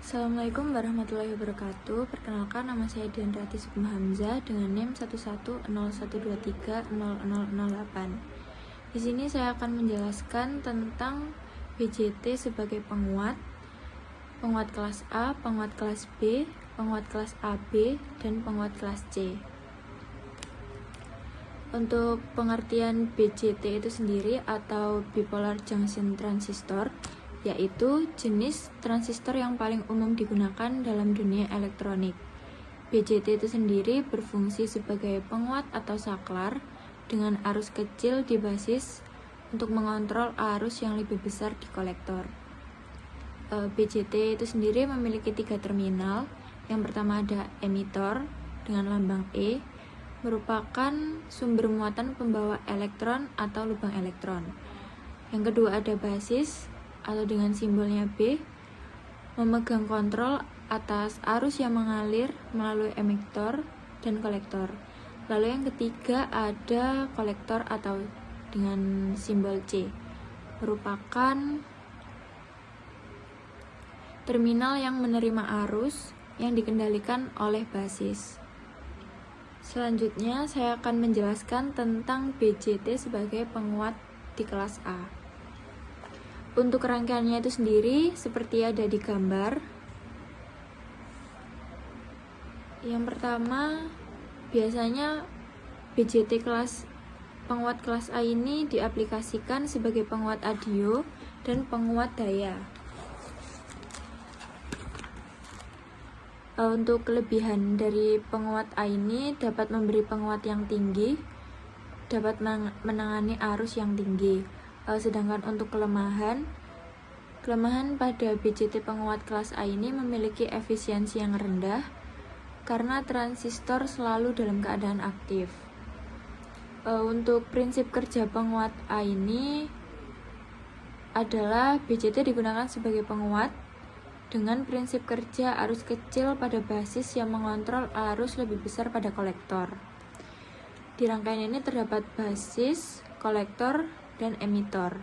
Assalamualaikum warahmatullahi wabarakatuh. Perkenalkan, nama saya Dianrati Sukma Hamzah dengan NIM 1101230008. Di sini saya akan menjelaskan tentang BJT sebagai penguat kelas A, penguat kelas B, penguat kelas AB, dan penguat kelas C. Untuk pengertian BJT itu sendiri atau bipolar junction transistor, yaitu jenis transistor yang paling umum digunakan dalam dunia elektronik. BJT itu sendiri berfungsi sebagai penguat atau saklar dengan arus kecil di basis untuk mengontrol arus yang lebih besar di kolektor. BJT itu sendiri memiliki 3 terminal. Yang pertama ada emitor dengan lambang E, merupakan sumber muatan pembawa elektron atau lubang elektron. Yang kedua ada basis atau dengan simbolnya B, memegang kontrol atas arus yang mengalir melalui emitor dan kolektor. Lalu yang ketiga ada kolektor atau dengan simbol C, merupakan terminal yang menerima arus yang dikendalikan oleh basis. Selanjutnya saya akan menjelaskan tentang BJT sebagai penguat di kelas A. Untuk rangkaiannya itu sendiri seperti ada di gambar. Yang pertama, biasanya BJT penguat kelas A ini diaplikasikan sebagai penguat audio dan penguat daya. Untuk kelebihan dari penguat A ini dapat memberi penguat yang tinggi, dapat menangani arus yang tinggi. Sedangkan untuk kelemahan pada BJT penguat kelas A ini memiliki efisiensi yang rendah karena transistor selalu dalam keadaan aktif. Untuk prinsip kerja penguat A ini adalah BJT digunakan sebagai penguat dengan prinsip kerja arus kecil pada basis yang mengontrol arus lebih besar pada kolektor. Di rangkaian ini terdapat basis, kolektor, dan emitor.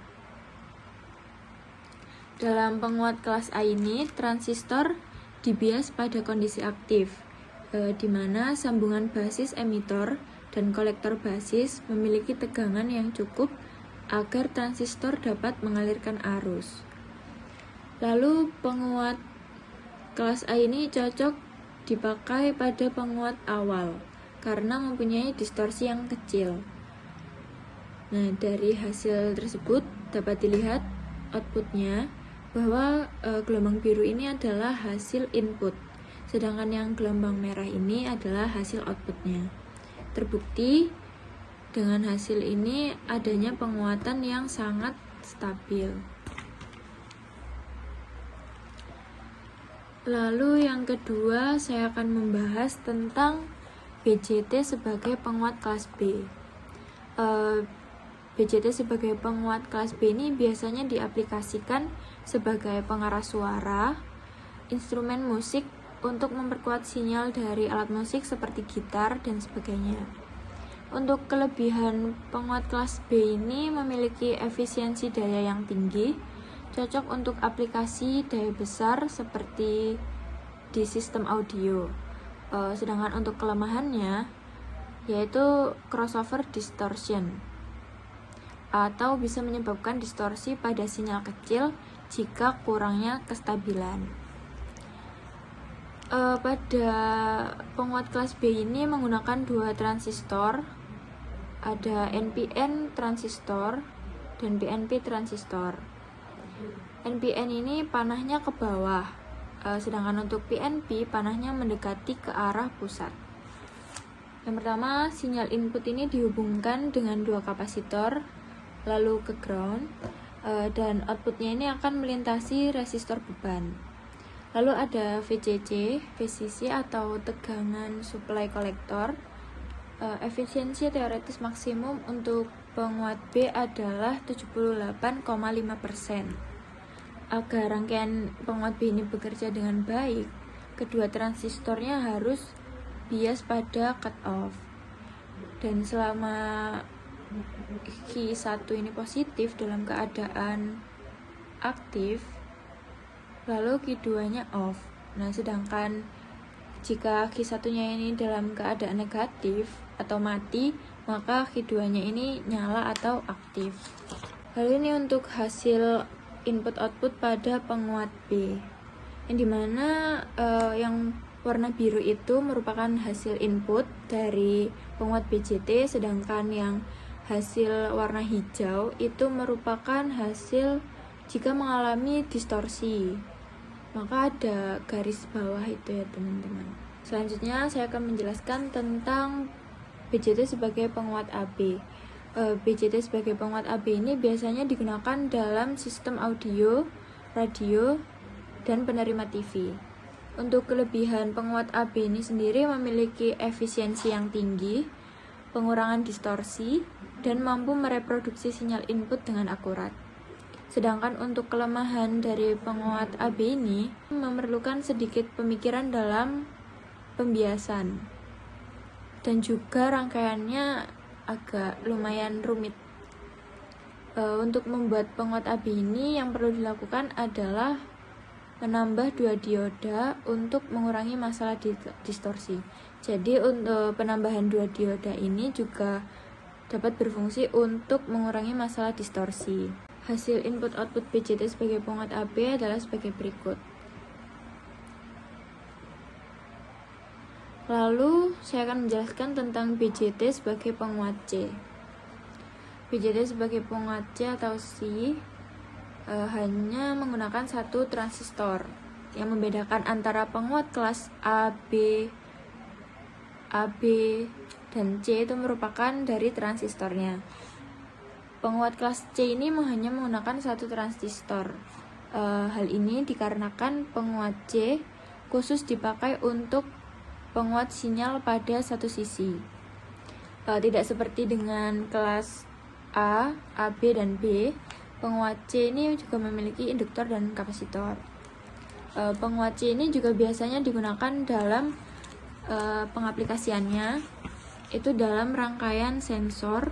Dalam penguat kelas A ini, transistor dibias pada kondisi aktif, di mana sambungan basis emitor dan kolektor basis memiliki tegangan yang cukup agar transistor dapat mengalirkan arus. Lalu penguat kelas A ini cocok dipakai pada penguat awal karena mempunyai distorsi yang kecil. Nah, dari hasil tersebut dapat dilihat outputnya bahwa gelombang biru ini adalah hasil input, sedangkan yang gelombang merah ini adalah hasil outputnya. Terbukti dengan hasil ini adanya penguatan yang sangat stabil. Lalu yang kedua, saya akan membahas tentang BJT sebagai penguat kelas B. BJT sebagai penguat kelas B ini biasanya diaplikasikan sebagai pengarah suara, instrumen musik untuk memperkuat sinyal dari alat musik seperti gitar dan sebagainya. Untuk kelebihan penguat kelas B ini memiliki efisiensi daya yang tinggi, cocok untuk aplikasi daya besar seperti di sistem audio. Sedangkan untuk kelemahannya yaitu crossover distortion, atau bisa menyebabkan distorsi pada sinyal kecil jika kurangnya kestabilan. Pada penguat kelas B ini menggunakan 2 transistor, ada NPN transistor dan PNP transistor. NPN ini panahnya ke bawah, sedangkan untuk PNP panahnya mendekati ke arah pusat. Yang pertama, sinyal input ini dihubungkan dengan 2 kapasitor lalu ke ground, dan outputnya ini akan melintasi resistor beban. Lalu ada VCC atau tegangan supply kolektor. Efisiensi teoretis maksimum untuk penguat B adalah 78,5%. Agar rangkaian penguat B ini bekerja dengan baik, kedua transistornya harus bias pada cutoff. Dan selama Q1 ini positif dalam keadaan aktif, lalu Q2 nya off. Nah, sedangkan jika Q1-nya ini dalam keadaan negatif atau mati, maka Q2-nya ini nyala atau aktif. Lalu ini untuk hasil input-output pada penguat B, yang dimana yang warna biru itu merupakan hasil input dari penguat BJT, sedangkan yang hasil warna hijau itu merupakan hasil jika mengalami distorsi. Maka ada garis bawah itu ya teman-teman. Selanjutnya saya akan menjelaskan tentang BJT sebagai penguat AB. BJT sebagai penguat AB ini biasanya digunakan dalam sistem audio, radio, dan penerima TV. Untuk kelebihan penguat AB ini sendiri memiliki efisiensi yang tinggi, pengurangan distorsi, dan mampu mereproduksi sinyal input dengan akurat. Sedangkan untuk kelemahan dari penguat AB ini memerlukan sedikit pemikiran dalam pembiasan, dan juga rangkaiannya agak lumayan rumit. Untuk membuat penguat AB ini yang perlu dilakukan adalah menambah 2 dioda untuk mengurangi masalah distorsi. Jadi untuk penambahan 2 dioda ini juga dapat berfungsi untuk mengurangi masalah distorsi. Hasil input-output BJT sebagai penguat AB adalah sebagai berikut. Lalu saya akan menjelaskan tentang BJT sebagai penguat C. BJT sebagai penguat C atau C hanya menggunakan satu transistor. Yang membedakan antara penguat kelas A, B, dan C itu merupakan dari transistornya. Penguat kelas C ini hanya menggunakan satu transistor. Hal ini dikarenakan penguat C khusus dipakai untuk penguat sinyal pada satu sisi. Tidak seperti dengan kelas A, AB, dan B, penguat C ini juga memiliki induktor dan kapasitor. Penguat C ini juga biasanya digunakan dalam pengaplikasiannya, itu dalam rangkaian sensor,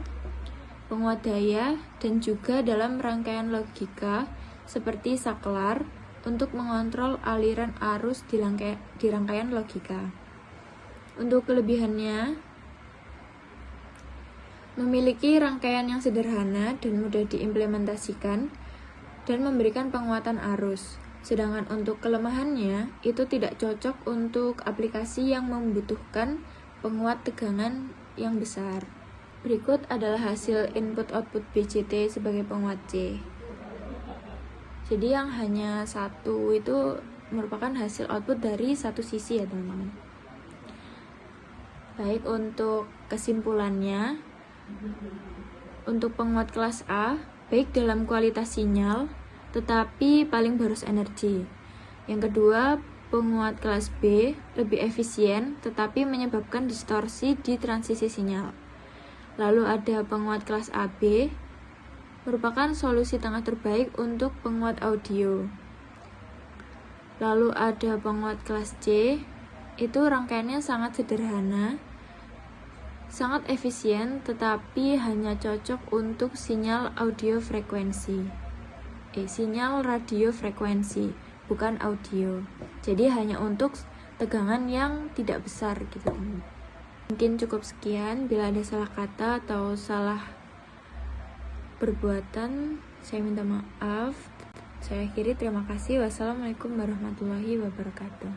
penguat daya, dan juga dalam rangkaian logika seperti saklar untuk mengontrol aliran arus di rangkaian logika. Untuk kelebihannya, memiliki rangkaian yang sederhana dan mudah diimplementasikan dan memberikan penguatan arus. Sedangkan untuk kelemahannya, itu tidak cocok untuk aplikasi yang membutuhkan penguat tegangan yang besar. Berikut adalah hasil input-output BJT sebagai penguat C. Jadi yang hanya satu itu merupakan hasil output dari satu sisi ya teman-teman. Baik, untuk kesimpulannya, untuk penguat kelas A, baik dalam kualitas sinyal, tetapi paling boros energi. Yang kedua, penguat kelas B lebih efisien, tetapi menyebabkan distorsi di transisi sinyal. Lalu ada penguat kelas AB, merupakan solusi tengah terbaik untuk penguat audio. Lalu ada penguat kelas C, itu rangkaiannya sangat sederhana, sangat efisien, tetapi hanya cocok untuk sinyal audio frekuensi. Sinyal radio frekuensi, bukan audio. Jadi hanya untuk tegangan yang tidak besar gitu. Mungkin cukup sekian. Bila ada salah kata atau salah perbuatan, saya minta maaf. Saya akhiri, terima kasih. Wassalamualaikum warahmatullahi wabarakatuh.